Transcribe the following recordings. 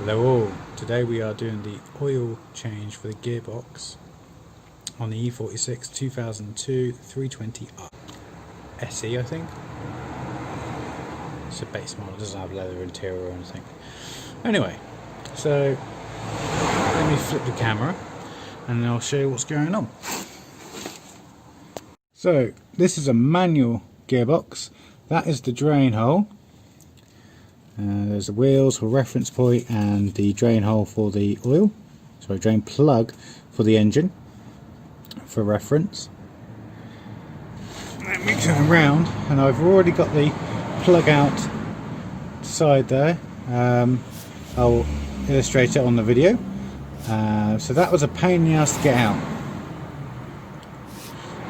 Hello all, today we are doing the oil change for the gearbox on the E46 2002 320i SE, I think. It's a base model, it doesn't have leather interior or anything. Anyway, so let me flip the camera and I'll show you what's going on. So this is a manual gearbox, that is the drain hole. There's the wheels for reference point and the drain hole for the oil, drain plug for the engine for reference. Let me turn around and I've already got the plug out side there. I'll illustrate it on the video. So that was a pain in the ass to get out.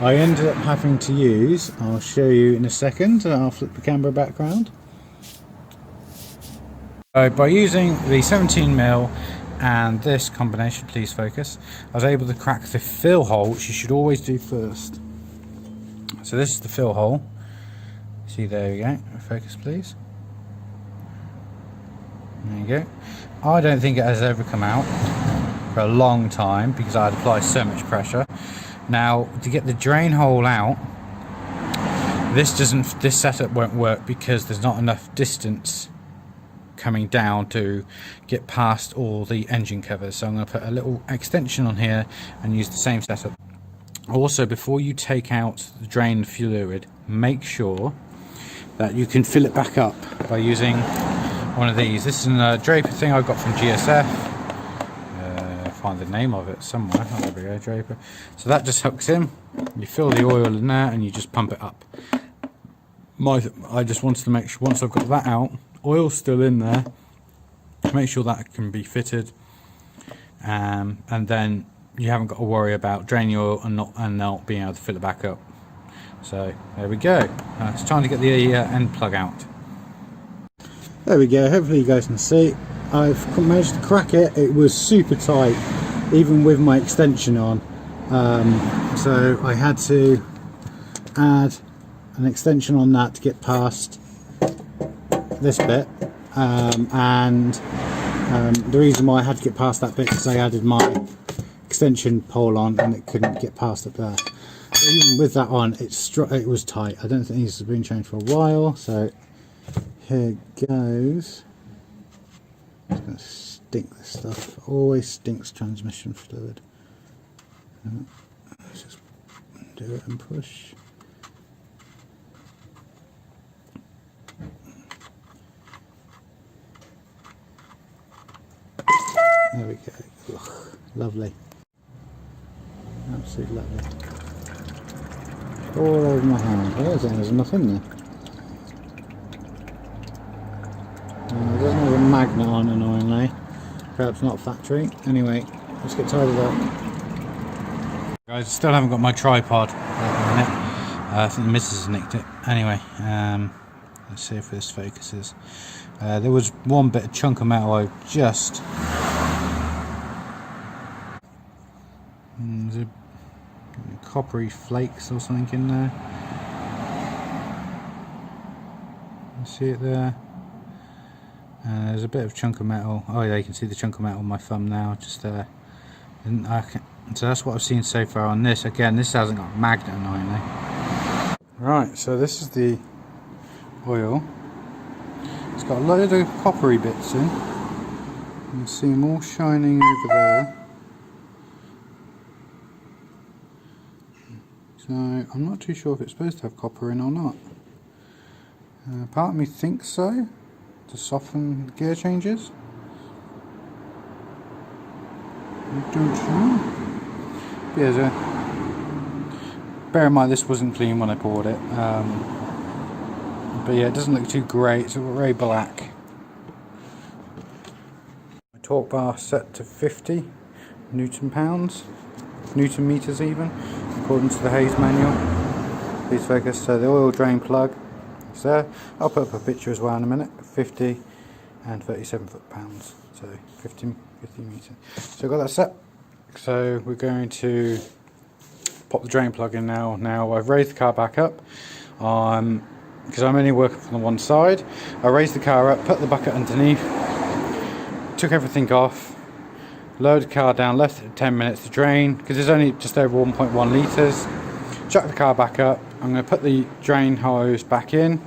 I ended up having to use, I'll show you in a second, I'll flip the camera back around. So by using the 17mm and this combination, please focus, I was able to crack the fill hole, which you should always do first. So this is the fill hole. See, there we go. Focus please. There you go. I don't think it has ever come out for a long time because I had applied so much pressure. Now to get the drain hole out, this setup won't work because there's not enough distance coming down to get past all the engine covers, so I'm going to put a little extension on here and use the same setup. Also, before you take out the drain fluid, make sure that you can fill it back up by using one of these. This is a Draper thing I got from GSF. Find the name of it somewhere. Oh, there we go, Draper. So that just hooks in, you fill the oil in there and you just pump it up. I just wanted to make sure once I've got that out, oil's still in there, make sure that can be fitted, and then you haven't got to worry about draining your oil and not being able to fill it back up. So there we go. It's time to get the end plug out. There we go. Hopefully you guys can see. I've managed to crack it. It was super tight even with my extension on, so I had to add an extension on that to get past this bit, and the reason why I had to get past that bit is I added my extension pole on and it couldn't get past up there. So even with that on, it was tight. I don't think this has been changed for a while, so here goes. It's going to stink, this stuff. Always stinks transmission fluid. Let's just do it and push. There we go. Ugh, lovely. Absolutely lovely. All over my hand. There's enough in there. It doesn't have a magnet on, annoyingly. Perhaps not factory. Anyway, let's get tidied up. Guys, I still haven't got my tripod at the minute. I think the missus has nicked it. Anyway, let's see if this focuses. There was one bit of chunk of metal I just... There's a coppery flakes or something in there. You see it there? There's a bit of chunk of metal. Oh yeah, you can see the chunk of metal on my thumb now, just there. So that's what I've seen so far on this. Again, this hasn't got a magnet, annoyingly. Right, so this is the oil. It's got a load of coppery bits in. You can see them all shining over there. So I'm not too sure if it's supposed to have copper in or not. Part of me thinks so, to soften gear changes. I don't know. Yeah, so bear in mind this wasn't clean when I bought it. But yeah, it doesn't look too great. It's very black. My torque bar set to 50 Newton meters even, according to the Hayes manual. Please focus. So the oil drain plug is there. I'll put up a picture as well in a minute. 50 and 37 foot-pounds. So 50 meters. So I've got that set. So we're going to pop the drain plug in now. Now I've raised the car back up. Because I'm only working from the one side. I raise the car up, put the bucket underneath, took everything off, lowered the car down, left it 10 minutes to drain because there's only just over 1.1 litres. Chuck the car back up. I'm going to put the drain hose back in,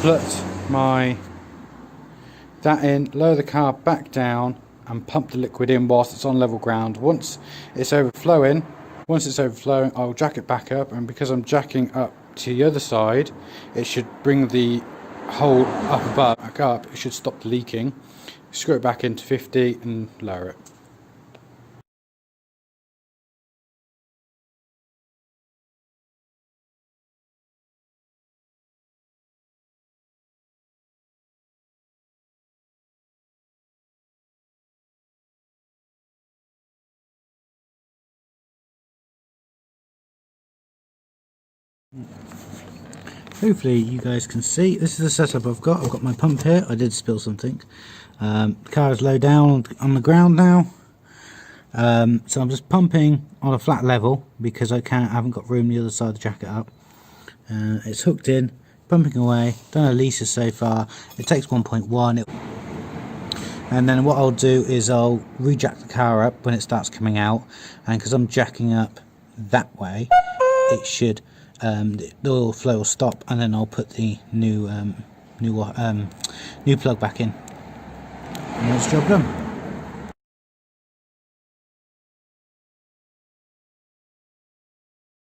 put that in, lower the car back down and pump the liquid in whilst it's on level ground. Once it's overflowing, I'll jack it back up, and because I'm jacking up to the other side, it should bring the hole up above, back up. It should stop the leaking. Screw it back into 50 and lower it. Hopefully you guys can see, this is the setup I've got. I've got my pump here. I did spill something. The car is low down on the ground now, so I'm just pumping on a flat level because I haven't got room the other side to jack it up. It's hooked in, pumping away, done a litres so far. It takes 1.1, and then what I'll do is I'll rejack the car up when it starts coming out, and because I'm jacking up that way, it should the oil flow will stop, and then I'll put the new plug back in, and that's the job done.